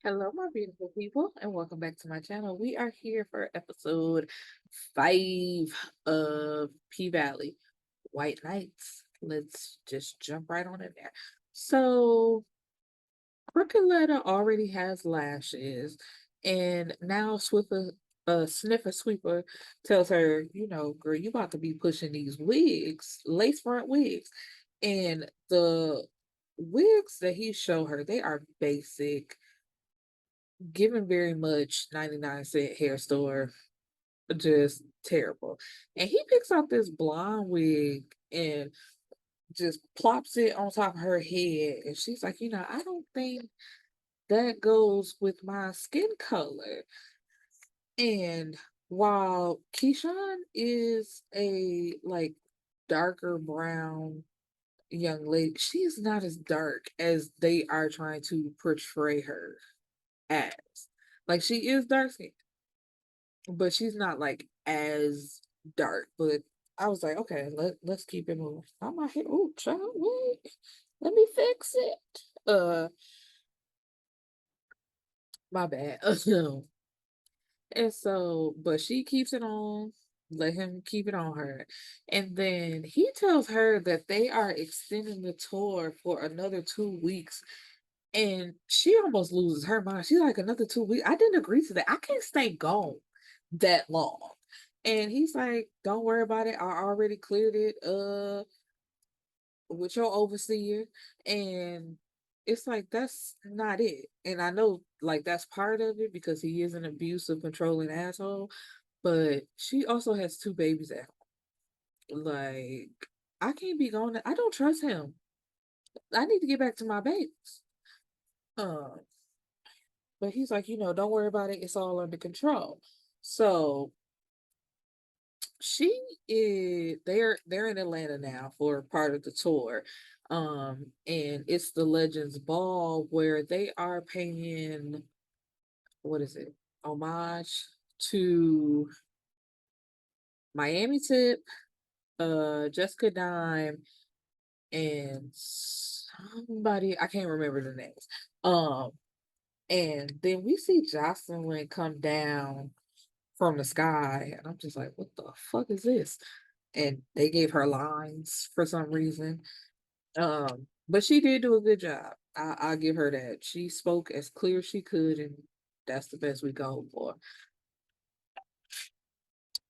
Hello, my beautiful people, and welcome back to my channel. We are here for episode 5 of PValley White Knights. Let's just jump right on in there. So, Crooked Letter already has lashes, and now Sniffer Sweeper tells her, girl, you about to be pushing these wigs, lace front wigs. And the wigs that he showed her, they are basic, given very much 99-cent hair store, just terrible. And he picks out this blonde wig and just plops it on top of her head. And she's like, I don't think that goes with my skin color. And while Keyshawn is a like darker brown young lady, she is not as dark as they are trying to portray her as. Like she is dark skinned, but she's not like as dark. But I was like, okay, let's keep it moving. I'm out here. Oh, child, wait, let me fix it. My bad. And so, but she keeps it on. Let him keep it on her. And then he tells her that they are extending the tour for another 2 weeks. And she almost loses her mind. She's like, another 2 weeks. I didn't agree to that. I can't stay gone that long. And he's like, don't worry about it. I already cleared it with your overseer. And it's like that's not it. And I know like that's part of it because he is an abusive, controlling asshole. But she also has two babies at home. Like, I can't be going. I don't trust him. I need to get back to my babies. Um, but he's like, don't worry about it. It's all under control. So she is they're in Atlanta now for part of the tour. And it's the Legends Ball where they are paying, what is it? Homage to Miami Tip, Jessica Dime, and somebody I can't remember the names. Um, and then we see Jocelyn come down from the sky, and I'm just like, what the fuck is this? And they gave her lines for some reason. But she did do a good job. I'll give her that. She spoke as clear as she could, and that's the best we can hope for.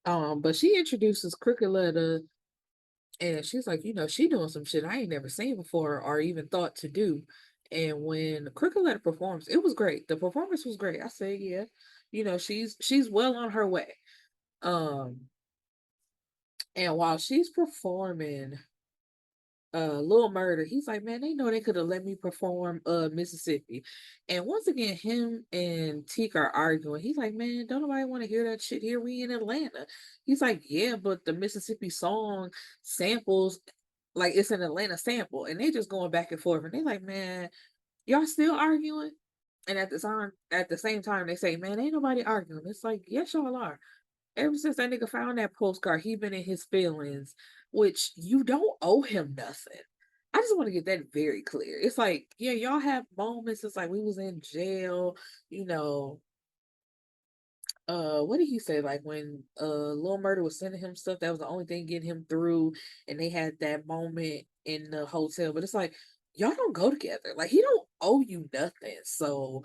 But she introduces Crooked Letter, and she's like, she doing some shit I ain't never seen before or even thought to do. And when Crooked Letter performs, it was great. The performance was great. I say, yeah, she's well on her way. Um, and while she's performing Little Murder, he's like, man, they know they could have let me perform Mississippi. And once again, him and Teak are arguing. He's like, man, don't nobody want to hear that shit here. We in Atlanta. He's like, yeah, but the Mississippi song samples, like it's an Atlanta sample, and they just going back and forth. And they like, man, y'all still arguing? And at the same time, they say, man, ain't nobody arguing. It's like, yes, y'all are. Ever since that nigga found that postcard, he been in his feelings, which you don't owe him nothing. I just want to get that very clear. It's like, yeah, y'all have moments. It's like we was in jail, you know. What did he say? Like when Lil Murder was sending him stuff, that was the only thing getting him through, and they had that moment in the hotel. But it's like, y'all don't go together. Like he don't owe you nothing. So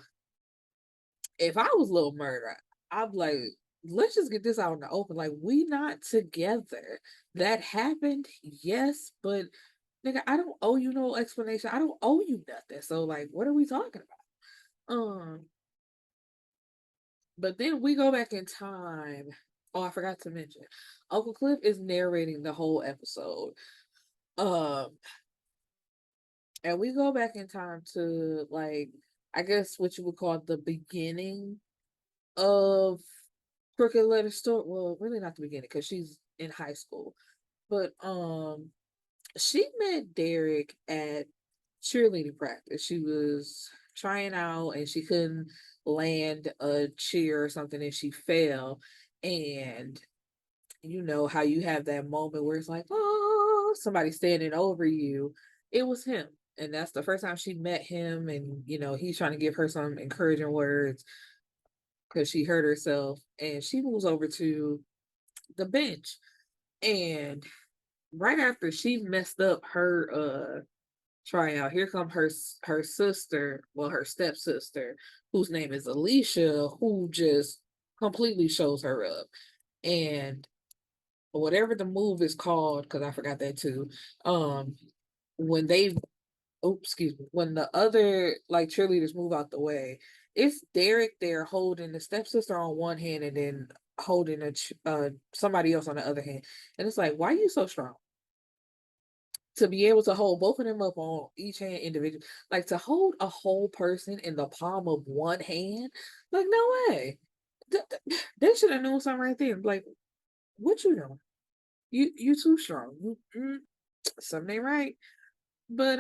if I was Lil Murder, I'm like, let's just get this out in the open. Like, we not together. That happened, yes, but nigga, I don't owe you no explanation. I don't owe you nothing. So, like, what are we talking about? But then we go back in time. Oh, I forgot to mention. Uncle Cliff is narrating the whole episode. Um, and we go back in time to like, I guess what you would call the beginning of Crooked Letter story. Well, really not the beginning because she's in high school. But she met Derek at cheerleading practice. She was trying out and she couldn't land a cheer or something and she fell. And you know how you have that moment where it's like, oh, somebody standing over you. It was him. and that's the first time she met him, and he's trying to give her some encouraging words because she hurt herself, and she moves over to the bench. And right after she messed up her tryout, here come her sister, well, her stepsister, whose name is Alicia, who just completely shows her up. And whatever the move is called, because I forgot that too. Um, when they oops, excuse me, when the other like cheerleaders move out the way, it's Derek there holding the stepsister on one hand and then holding somebody else on the other hand. And it's like, why are you so strong? To be able to hold both of them up on each hand individually, like to hold a whole person in the palm of one hand, like no way. They should have known something right there. Like, what you doing? You too strong. Something ain't right. But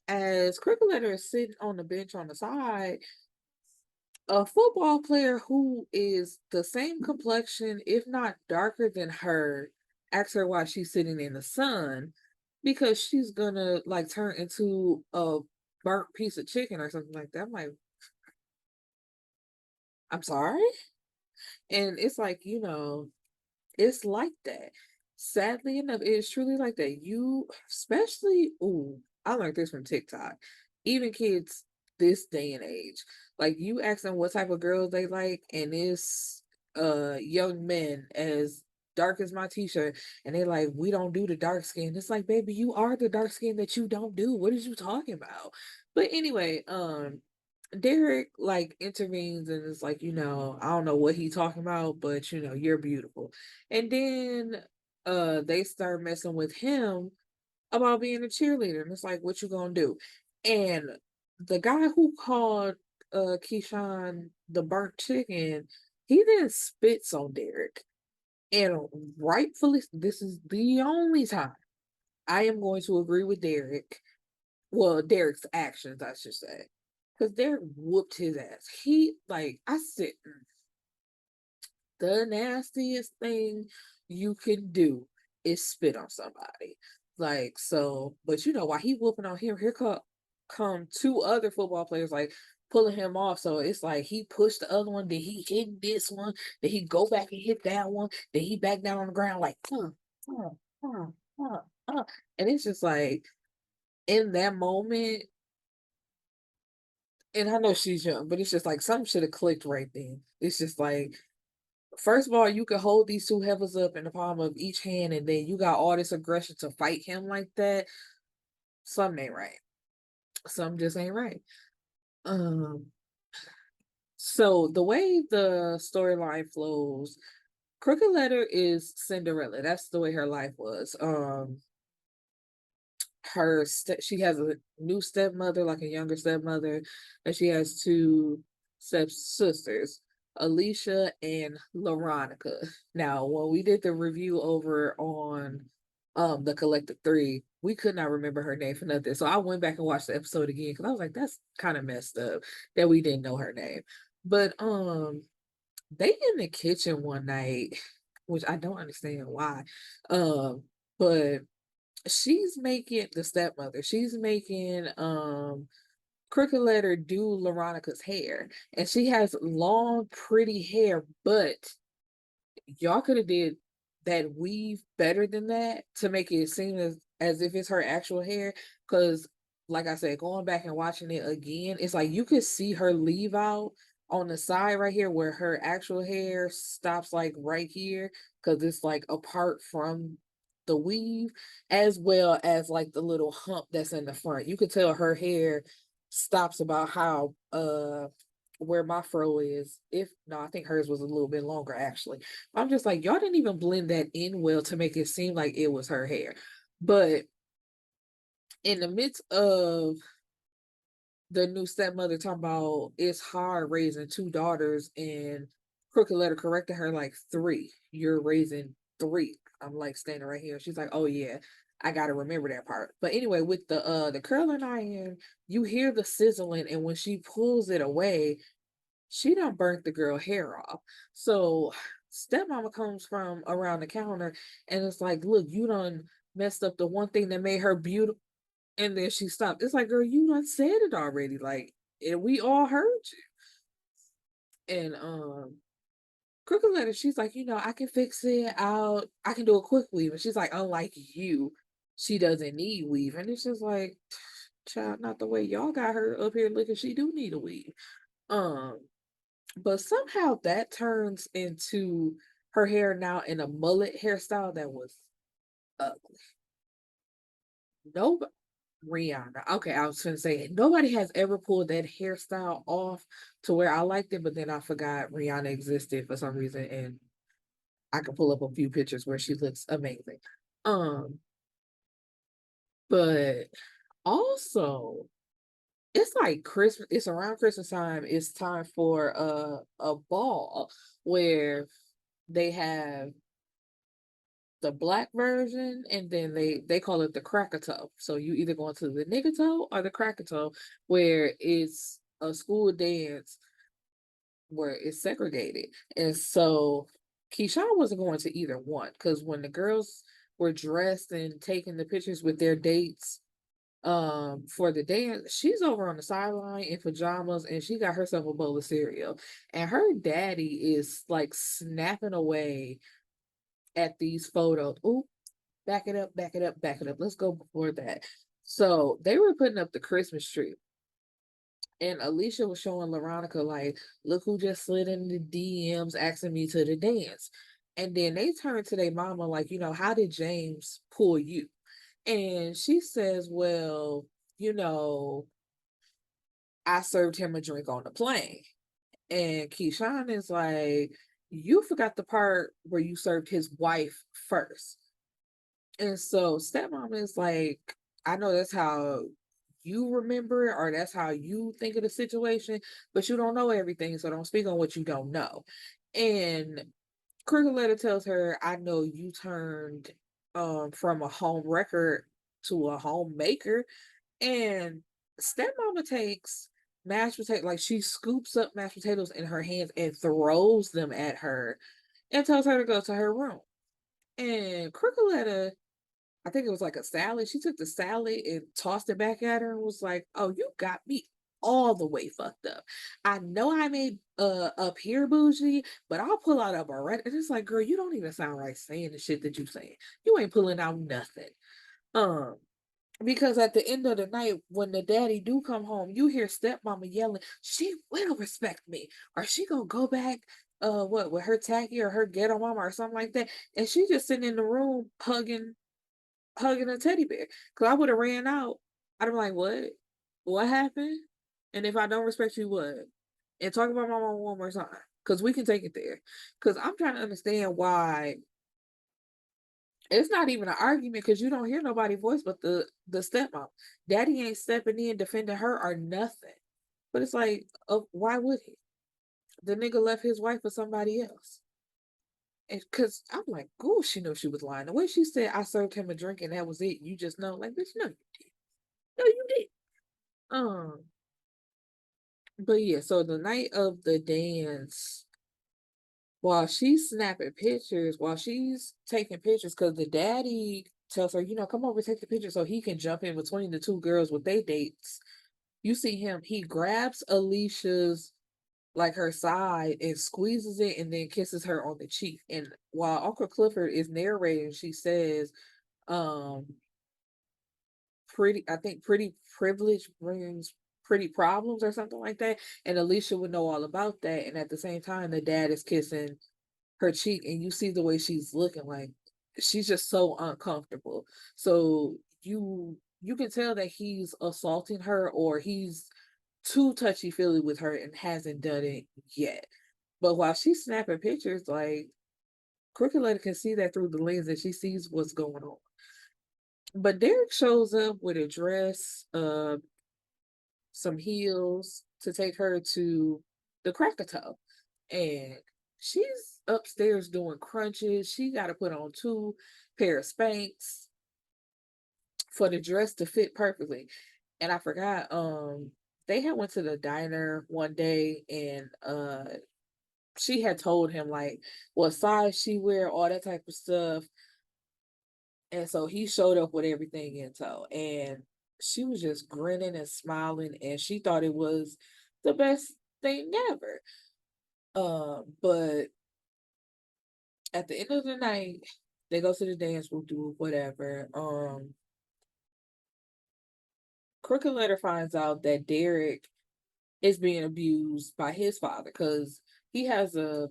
as Crickletter is sitting on the bench on the side, a football player who is the same complexion, if not darker than her, asks her why she's sitting in the sun because she's gonna like turn into a burnt piece of chicken or something like that. I'm like, I'm sorry. And it's like, it's like that. Sadly enough, it is truly like that. You, especially, ooh, I learned this from TikTok. Even kids this day and age, like you ask them what type of girls they like, and it's young men as dark as my t-shirt, and they like, we don't do the dark skin. It's like, baby, you are the dark skin that you don't do. What is you talking about? But anyway, Derek like intervenes and is like, I don't know what he talking about, but you're beautiful. And then they start messing with him about being a cheerleader. And it's like, what you gonna do? And the guy who called Keyshawn the burnt chicken, he then spits on Derek. And rightfully, this is the only time I am going to agree with Derek. Well, Derek's actions, I should say. Because Derek whooped his ass. He, like, I said, the nastiest thing you can do is spit on somebody. Like, so, but while he whooping on him, here come two other football players, like, pulling him off. So it's like he pushed the other one, then he hit this one, then he go back and hit that one, then he back down on the ground, like, uh, uh, uh, and it's just like, in that moment, and I know she's young, but it's just like something should have clicked right then. It's just like, first of all, you could hold these two heifers up in the palm of each hand, and then you got all this aggression to fight him like that. Something ain't right. Something just ain't right. Um, so the way the storyline flows, Crooked Letter is Cinderella. That's the way her life was. She has a new stepmother, like a younger stepmother, and she has two stepsisters, Alicia and Veronica. Now, when we did the review over on the Collective Three, we could not remember her name for nothing. So I went back and watched the episode again because I was like, that's kind of messed up that we didn't know her name. But they in the kitchen one night, which I don't understand why. But she's making the stepmother, she's making Crooked Letter do Veronica's hair. And she has long, pretty hair, but y'all could have did that weave better than that to make it seem as if it's her actual hair. Cause like I said, going back and watching it again, it's like you could see her leave out on the side right here where her actual hair stops like right here, because it's like apart from the weave, as well as like the little hump that's in the front. You could tell her hair stops about how where my fro is. If no, I think hers was a little bit longer actually. I'm just like, y'all didn't even blend that in well to make it seem like it was her hair. But in the midst of the new stepmother talking about it's hard raising two daughters, and Crooked Letter corrected her like three. You're raising three. I'm like standing right here. She's like, oh yeah, I gotta remember that part. But anyway, with the curling iron, you hear the sizzling, and when she pulls it away, she done burnt the girl hair off. So stepmama comes from around the counter and it's like, look, you done messed up the one thing that made her beautiful. And then she stopped. It's like, girl, you done said it already. Like, and we all heard you. And Crooked Letter, she's like, I can fix it out. I can do a quick weave. And she's like, unlike you, she doesn't need weave. And it's just like, child, not the way y'all got her up here looking. She do need a weave. Um, but somehow that turns into her hair now in a mullet hairstyle that was ugly. Nobody, Rihanna. Okay, I was gonna say nobody has ever pulled that hairstyle off to where I liked it, but then I forgot Rihanna existed for some reason, and I can pull up a few pictures where she looks amazing. Um, but also it's like Christmas, it's around Christmas time, it's time for a ball where they have the black version and then they call it the cracker toe. So you either going to the nigga toe or the cracker toe, where it's a school dance where it's segregated. And so Keyshawn wasn't going to either one because when the girls were dressed and taking the pictures with their dates for the dance, she's over on the sideline in pajamas and she got herself a bowl of cereal. And her daddy is like snapping away at these photos. Ooh, back it up, back it up, back it up. Let's go before that. So they were putting up the Christmas tree. And Alicia was showing Veronica, like, look who just slid in the DMs asking me to the dance. And then they turned to their mama, like, how did James pull you? And she says, well, you know, I served him a drink on the plane. And Keyshawn is like, you forgot the part where you served his wife first. And so stepmom is like, I know that's how you remember it, or that's how you think of the situation, but you don't know everything, so don't speak on what you don't know. And Cricoletta tells her, I know you turned from a home wrecker to a homemaker. And stepmama takes mashed potato, like she scoops up mashed potatoes in her hands and throws them at her and tells her to go to her room. And Cricoletta, I think it was like a salad. She took the salad and tossed it back at her and was like, "Oh, you got me all the way fucked up. I know I made up here bougie, but I'll pull out a Beretta." And it's like, girl, you don't even sound right saying the shit that you saying. You ain't pulling out nothing. Um, because at the end of the night, when the daddy do come home, you hear stepmama yelling, "She will respect me," or she gonna go back. What with her tacky or her ghetto mama or something like that, and she just sitting in the room hugging a teddy bear. Cause I would have ran out. I'd be like, what? What happened? And if I don't respect you, what? And talk about my mom one more time. Cause we can take it there. Cause I'm trying to understand why it's not even an argument because you don't hear nobody voice but the stepmom. Daddy ain't stepping in defending her or nothing. But it's like, why would he? The nigga left his wife for somebody else. And cause I'm like, oh, she knew she was lying. The way she said I served him a drink and that was it, you just know, like, bitch, no, you did. No, you did. Um, but yeah, so the night of the dance, while she's snapping pictures, while she's taking pictures, because the daddy tells her, come over, take the picture so he can jump in between the two girls with their dates. You see him, he grabs Alicia's like her side and squeezes it and then kisses her on the cheek. And while Uncle Clifford is narrating, she says, um, I think pretty privilege brings pretty problems or something like that. And Alicia would know all about that. And at the same time, the dad is kissing her cheek, and you see the way she's looking, like she's just so uncomfortable. So you can tell that he's assaulting her or he's too touchy feely with her and hasn't done it yet. But while she's snapping pictures, like Crooked Letter can see that through the lens and she sees what's going on. But Derek shows up with a dress, some heels to take her to the cracker toe. And she's upstairs doing crunches. She got to put on two pair of Spanx for the dress to fit perfectly. And I forgot, they had went to the diner one day and she had told him like what size she wear, all that type of stuff. And so he showed up with everything in tow. And she was just grinning and smiling, and she thought it was the best thing ever. But at the end of the night, they go to the dance, we'll do whatever. Crooked Letter finds out that Derek is being abused by his father because he has a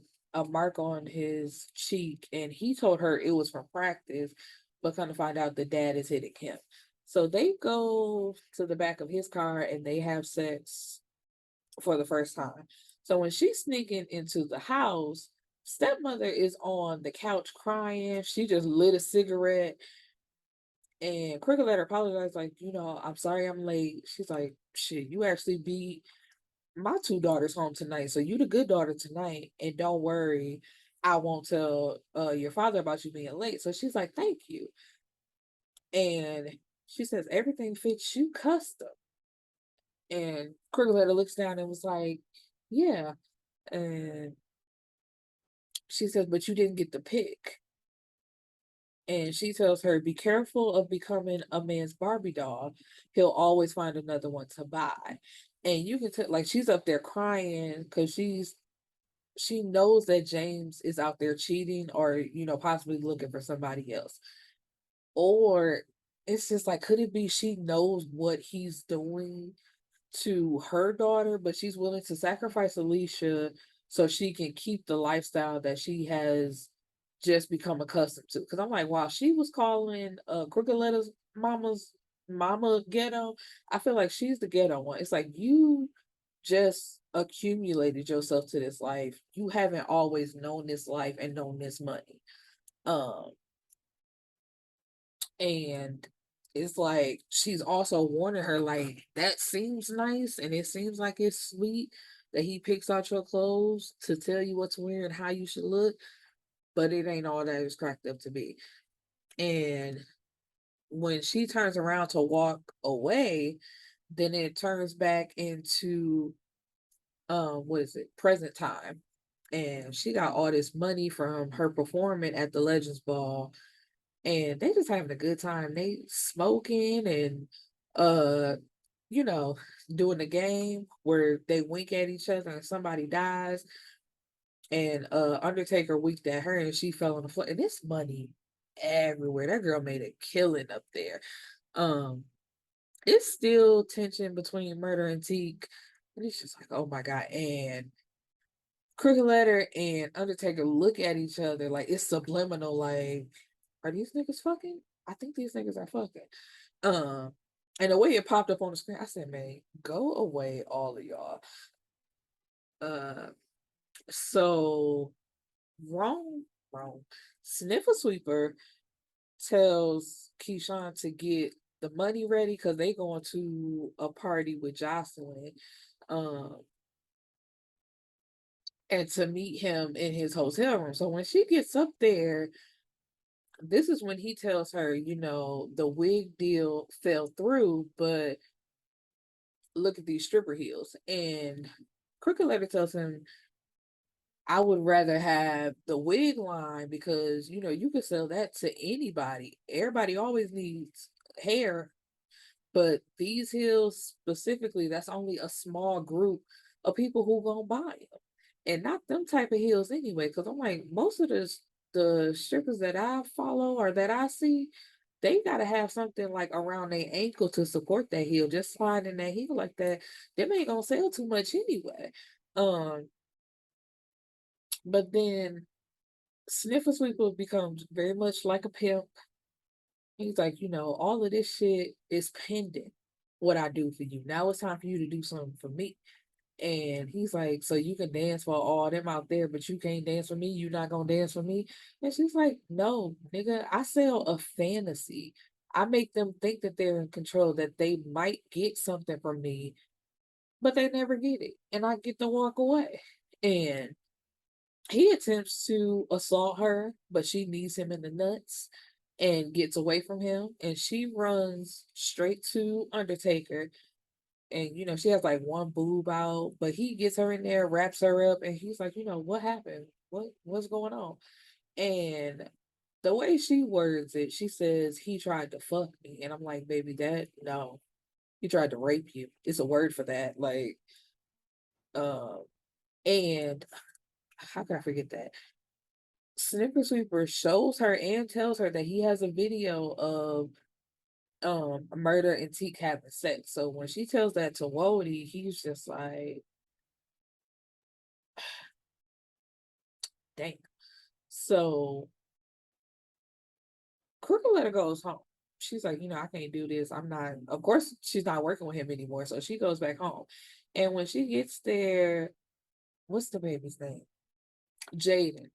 mark on his cheek, and he told her it was from practice, but kind of find out the dad is hitting him. So they go to the back of his car and they have sex for the first time. So when she's sneaking into the house, stepmother is on the couch crying. She just lit a cigarette, and Cricket let her apologize, like, I'm sorry I'm late. She's like, shit, you actually beat my two daughters home tonight. So you the good daughter tonight. And don't worry, I won't tell your father about you being late. So she's like, thank you. And she says, everything fits you custom. And Cricket looks down and was like, yeah. And she says, but you didn't get the pick. And she tells her, be careful of becoming a man's Barbie doll. He'll always find another one to buy. And you can tell, like, she's up there crying because she knows that James is out there cheating or, possibly looking for somebody else. Or it's just like, could it be she knows what he's doing to her daughter, but she's willing to sacrifice Alicia so she can keep the lifestyle that she has just become accustomed to? Because I'm like, wow, she was calling Crooked Letters mama's mama ghetto. I feel like she's the ghetto one. It's like you just accumulated yourself to this life. You haven't always known this life and known this money. Um, and it's like she's also warning her, like, that seems nice and it seems like it's sweet that he picks out your clothes to tell you what to wear and how you should look, but it ain't all that it's cracked up to be. And when she turns around to walk away, then it turns back into what is it, present time. And she got all this money from her performing at the Legends Ball, and they just having a good time. They smoking and uh you know doing the game where they wink at each other and somebody dies, and Undertaker winked at her and she fell on the floor, and this money everywhere. That girl made a killing up there. um it's still tension between Murder and Teak, and it's just like, oh my god. And Crooked Letter and Undertaker look at each other like it's subliminal, like, are these niggas fucking? I think these niggas are fucking. Um, and the way it popped up on the screen, I said, man, go away, all of y'all. Uh, so wrong, wrong. Sniffer Sweeper tells Keyshawn to get the money ready because they going to a party with Jocelyn. Um, and to meet him in his hotel room. So when she gets up there, this is when he tells her, the wig deal fell through, but look at these stripper heels. And Crooked Letter tells him, I would rather have the wig line because, you could sell that to anybody. Everybody always needs hair, but these heels specifically, that's only a small group of people who gonna buy them, and not them type of heels anyway. Because I'm like, most of the strippers that I follow or that I see, they gotta have something like around their ankle to support that heel. Just sliding that heel like that, them ain't gonna sell too much anyway. Um, but then Sniffer Sweeper becomes very much like a pimp. He's like, all of this shit is pending what I do for you. Now it's time for you to do something for me. And he's like, so you can dance for all them out there, but you can't dance for me. You not gonna dance for me. And she's like, no, nigga, I sell a fantasy. I make them think that they're in control, that they might get something from me, but they never get it. And I get to walk away. And he attempts to assault her, but she knees him in the nuts and gets away from him. And she runs straight to Undertaker. And she has like one boob out, but he gets her in there, wraps her up, and he's like, what happened? What's going on? And the way she words it, she says he tried to fuck me. And I'm like, baby, that no. He tried to rape you. It's a word for that. Um, and how could I forget that? Snipper Sweeper shows her and tells her that he has a video of Murder and Teak having sex. So when she tells that to Wody, he's just like, dang. So Crooked goes home. She's like, I can't do this. I'm not, of course, she's not working with him anymore. So she goes back home. And when she gets there, what's the baby's name? Jaden.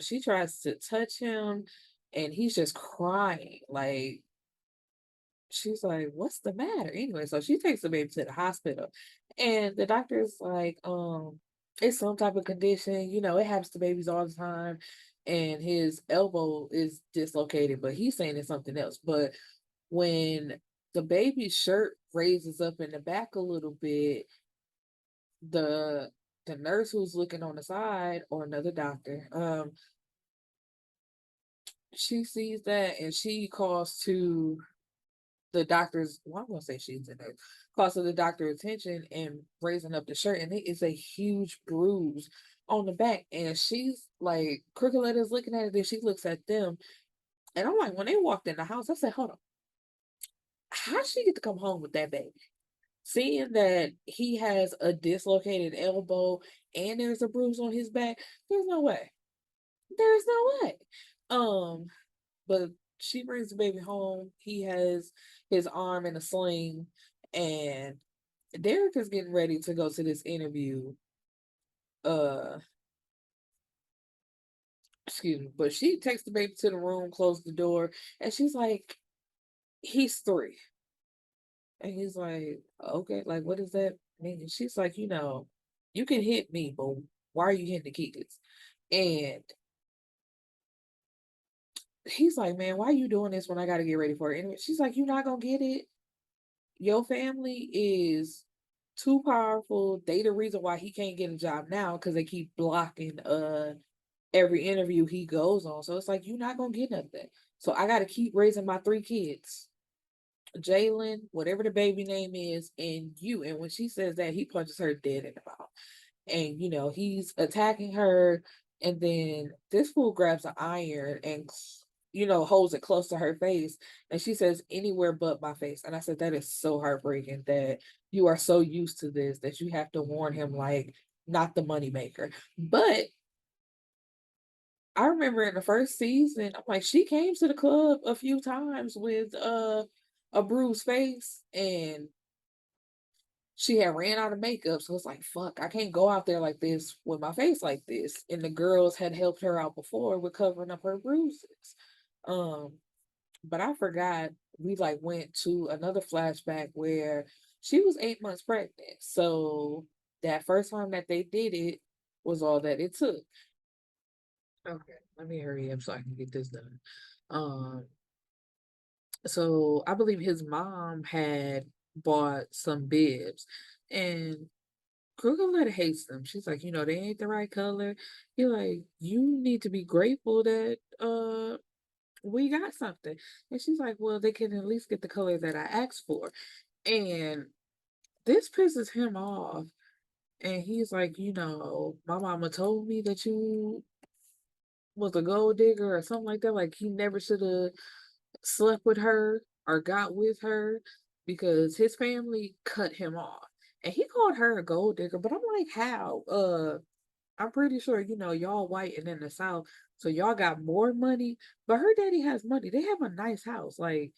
She tries to touch him and he's just crying. Like, she's like, what's the matter? Anyway, so she takes the baby to the hospital. And the doctor's like, it's some type of condition. It happens to babies all the time. And his elbow is dislocated, but he's saying it's something else. But when the baby's shirt raises up in the back a little bit, the the nurse who's looking on the side, or another doctor, she sees that and she calls to the doctor's, well, I'm gonna say she's the nurse, calls to the doctor's attention and raising up the shirt, and it is a huge bruise on the back. And she's like, Crooked is looking at it, then she looks at them, and I'm like, when they walked in the house, I said, hold on, how'd she get to come home with that baby? Seeing that he has a dislocated elbow and there's a bruise on his back, there's no way. There's no way. Um, but she brings the baby home. He has his arm in a sling, and Derek is getting ready to go to this interview. Uh, excuse me, but she takes the baby to the room, closes the door, and she's like, "He's 3." And he's like, okay, like, what does that mean? And she's like, you can hit me, but why are you hitting the kids? And he's like, man, why are you doing this when I got to get ready for it? And she's like, you're not going to get it. Your family is too powerful. They the reason why he can't get a job now because they keep blocking every interview he goes on. So it's like, you're not going to get nothing. So I got to keep raising my 3 kids. Jalen, whatever the baby name is, and you. And when she says that, he punches her dead in the mouth. And he's attacking her. And then this fool grabs an iron and holds it close to her face. And she says, anywhere but my face. And I said, that is so heartbreaking that you are so used to this that you have to warn him, like, not the moneymaker. But I remember in the first season, I'm like, she came to the club a few times with a bruised face, and she had ran out of makeup. So it's like, fuck, I can't go out there like this with my face like this. And the girls had helped her out before with covering up her bruises. Um, but I forgot we like went to another flashback where she was 8 months pregnant. So that first time that they did it was all that it took. Okay, let me hurry up so I can get this done. Um, so I believe his mom had bought some bibs, and Kruger hates them. She's like, they ain't the right color. He like, you need to be grateful that we got something. And she's like, well, they can at least get the color that I asked for. And this pisses him off. And he's like, my mama told me that you was a gold digger or something like that. Like he never should have slept with her or got with her because his family cut him off. And he called her a gold digger, but I'm like, how? I'm pretty sure, y'all white and in the South, so y'all got more money, but her daddy has money. They have a nice house. Like,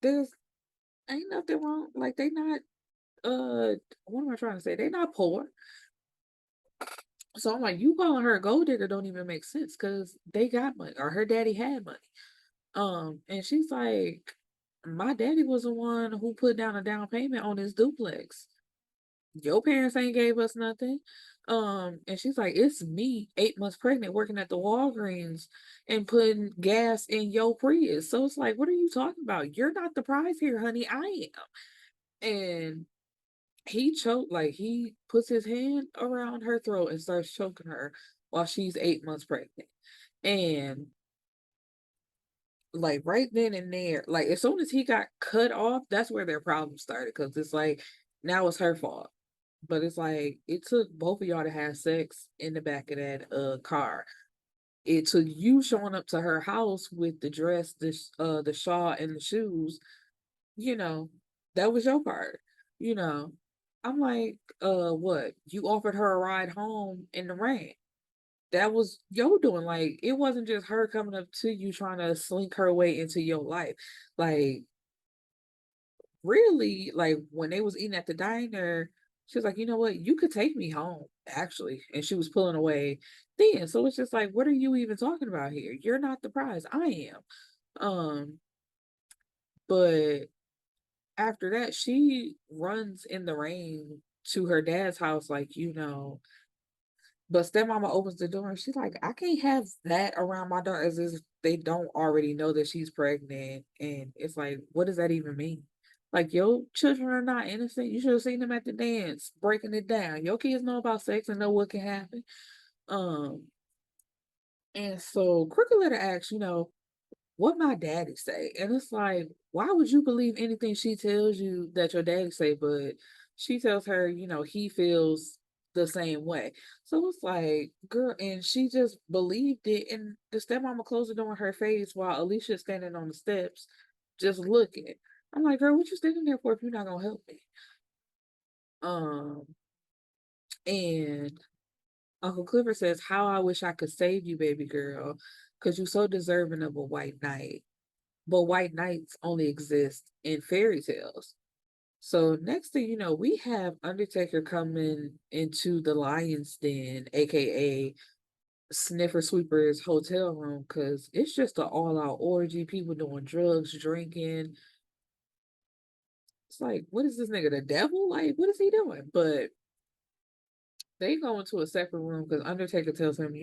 there's ain't nothing wrong. Like, they not, what am I trying to say? They not poor. So I'm like, you calling her a gold digger don't even make sense because they got money or her daddy had money. And she's like, my daddy was the one who put down a down payment on this duplex. Your parents ain't gave us nothing. And she's like, it's me, 8 months pregnant, working at the Walgreens and putting gas in your Prius. So it's like, what are you talking about? You're not the prize here, honey. I am. And he choked, like he puts his hand around her throat and starts choking her while she's 8 months pregnant. And like right then and there, like as soon as he got cut off, that's where their problem started. Cause it's like now it's her fault. But it's like it took both of y'all to have sex in the back of that car. It took you showing up to her house with the dress, the shawl and the shoes, you know, that was your part. You know. I'm like, what? You offered her a ride home in the rain. That was your doing. Like, it wasn't just her coming up to you trying to slink her way into your life. Like, really, like when they was eating at the diner, she was like, you know what, you could take me home, actually. And she was pulling away then. So it's just like, what are you even talking about here? You're not the prize. I am. But after that, she runs in the rain to her dad's house, like, but stepmama opens the door and she's like, I can't have that around my daughter as if they don't already know that she's pregnant. And it's like, what does that even mean? Like, your children are not innocent. You should have seen them at the dance, breaking it down. Your kids know about sex and know what can happen. Um, and so Crooked Letter asks, what my daddy say. And it's like, why would you believe anything she tells you that your daddy say? But she tells her, he feels the same way. So it's like, girl, and she just believed it. And the stepmama closed the door in her face while Alicia's standing on the steps, just looking. I'm like, girl, what you standing there for if you're not gonna help me? Um, and Uncle Clifford says, how I wish I could save you, baby girl, because you're so deserving of a white knight. But white knights only exist in fairy tales. So next thing you know, we have Undertaker coming into the Lion's Den, aka Sniffer Sweeper's hotel room, because it's just an all-out orgy. People doing drugs, drinking. It's like, what is this nigga, the devil? Like, what is he doing? But they go into a separate room because Undertaker tells him,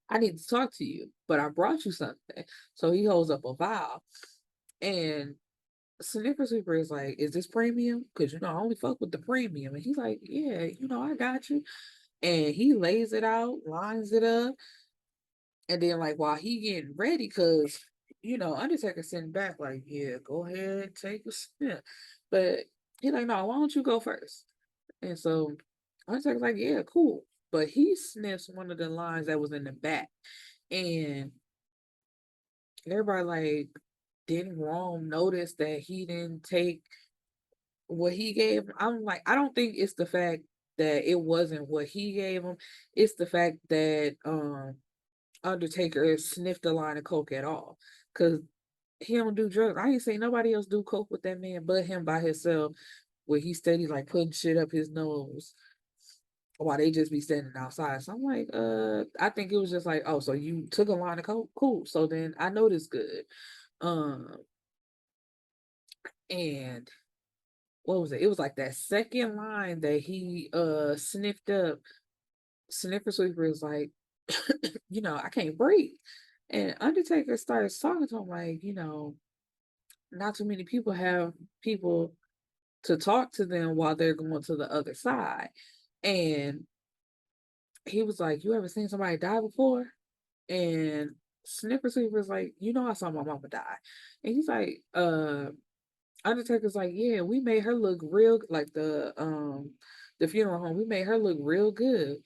I need to talk to you, but I brought you something. So he holds up a vial. And Sniffer Sweeper is like, is this premium? Because, I only fuck with the premium. And he's like, yeah, I got you. And he lays it out, lines it up. And then, like, while he getting ready, because, Undertaker sitting back, like, yeah, go ahead, take a sniff. But he's like, no, why don't you go first? And so Undertaker's like, yeah, cool. But he sniffs one of the lines that was in the back. And everybody, like, didn't Rome notice that he didn't take what he gave him? I'm like, I don't think it's the fact that it wasn't what he gave him. It's the fact that Undertaker sniffed a line of coke at all. Cause he don't do drugs. I ain't seen nobody else do coke with that man but him by himself, where he steady like putting shit up his nose while they just be standing outside. So I'm like, I think it was just like, oh, so you took a line of coke? Cool. So then I know this good. Um and what was it? It was like that second line that he sniffed up. Sniffer Sweeper is like, I can't breathe. And Undertaker starts talking to him like, not too many people have people to talk to them while they're going to the other side. And he was like, you ever seen somebody die before? And Sniffer Sweeper is like, I saw my mama die. And he's like, Undertaker's like, yeah, we made her look real, like the funeral home. We made her look real good.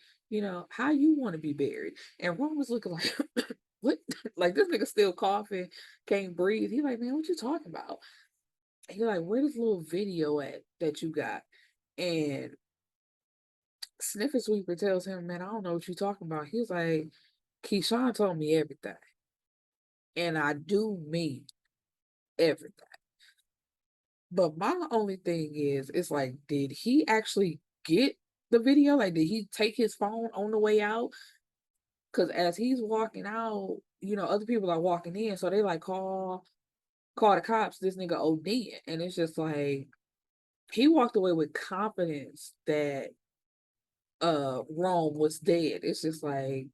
How you want to be buried? And Ron was looking like, what? Like this nigga still coughing, can't breathe. He's like, man, what you talking about? He's like, where this little video at that you got? And Sniffer Sweeper tells him, man, I don't know what you talking about. He's like, Keyshawn told me everything, and I do mean everything. But my only thing is, it's like, did he actually get the video? Like, did he take his phone on the way out? Because as he's walking out, other people are walking in, so they like call the cops. This nigga OD, and it's just like he walked away with confidence that Rome was dead. It's just like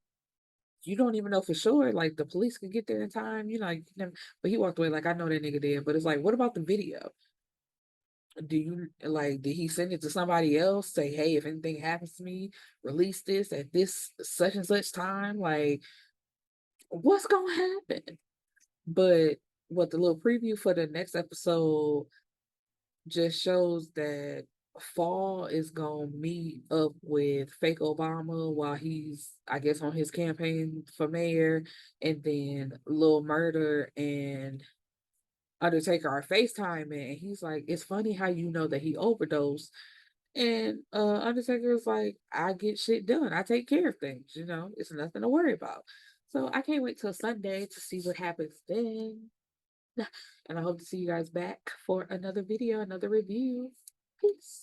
you don't even know for sure. Like the police could get there in time, like, but he walked away like I know that nigga dead. But it's like, what about the video? Do you like did he send it to somebody else? Say, hey, if anything happens to me, release this at this such and such time. Like, what's gonna happen? But what the little preview for the next episode just shows that Fall is gonna meet up with fake Obama while he's, I guess, on his campaign for mayor, and then Lil Murder and Undertaker are FaceTiming, and he's like, "It's funny how you know that he overdosed." And Undertaker is like, "I get shit done. I take care of things. It's nothing to worry about." So I can't wait till Sunday to see what happens then. And I hope to see you guys back for another video, another review. Peace.